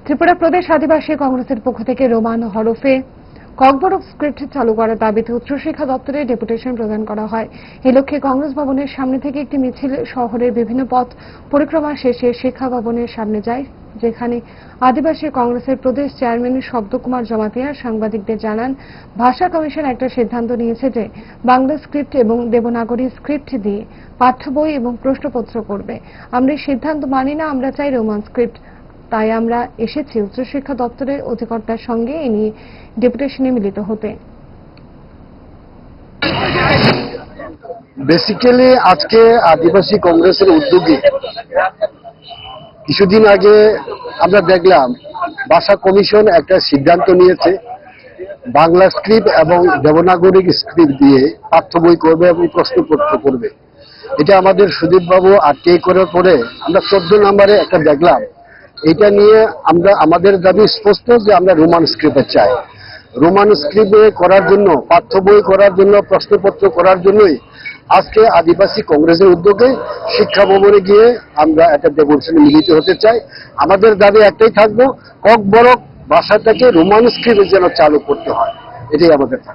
ত্রিপুরা প্রদেশ আদিবাসী কংগ্রেসের পক্ষ থেকে রোমান হরফে ককবরক স্ক্রিপ্ট চালু করার দাবিতে উচ্চশিক্ষা দপ্তরে ডেপুটেশন প্রদান করা হয়। এই লক্ষ্যে কংগ্রেস ভবনের সামনে থেকে একটি মিছিল শহরের বিভিন্ন পথ পরিক্রমা শেষে শিক্ষা ভবনের সামনে যায়, যেখানে আদিবাসী কংগ্রেসের প্রদেশ চেয়ারম্যান শব্দকুমার জমাতিয়া সাংবাদিকদের জানান, ভাষা কমিশন একটা সিদ্ধান্ত নিয়েছে যে বাংলা স্ক্রিপ্ট এবং দেবনাগরী স্ক্রিপ্ট দিয়ে পাঠ্য বই এবং প্রশ্নপত্র করবে। আমরা এই সিদ্ধান্ত মানি না, আমরা চাই রোমান স্ক্রিপ্ট। তাই আমরা এসেছি উচ্চশিক্ষা দপ্তরের অধিকর্তার সঙ্গে এ নিয়ে ডেপুটেশনে মিলিত হতে। বেসিক্যালি আজকে আদিবাসী কংগ্রেসের উদ্যোগে কিছুদিন আগে আমরা দেখলাম ভাষা কমিশন একটা সিদ্ধান্ত নিয়েছে বাংলা স্ক্রিপ্ট এবং দেবনাগরী স্ক্রিপ্ট দিয়ে পাঠ্য বই করবে এবং প্রশ্নপত্র করবে। এটা আমাদের সুদীপ বাবু আটকে করার পরে আমরা 14 নম্বরে একটা দেখলাম। এটা নিয়ে আমরা আমাদের দাবি স্পষ্ট যে আমরা রোমান স্ক্রিপ্টে চাই। রোমান স্ক্রিপ্টে করার জন্য, পাঠ্য বই করার জন্য, প্রশ্নপত্র করার জন্যই আজকে আদিবাসী কংগ্রেসের উদ্যোগে শিক্ষা ভবনে গিয়ে আমরা একটা ডেপুটেশনে মিলিত হতে চাই। আমাদের দাবি একটাই থাকবো, ককবরক ভাষাটাকে রোমান স্ক্রিপ্টে যেন চালু করতে হয়, এটাই আমাদের থাকবে।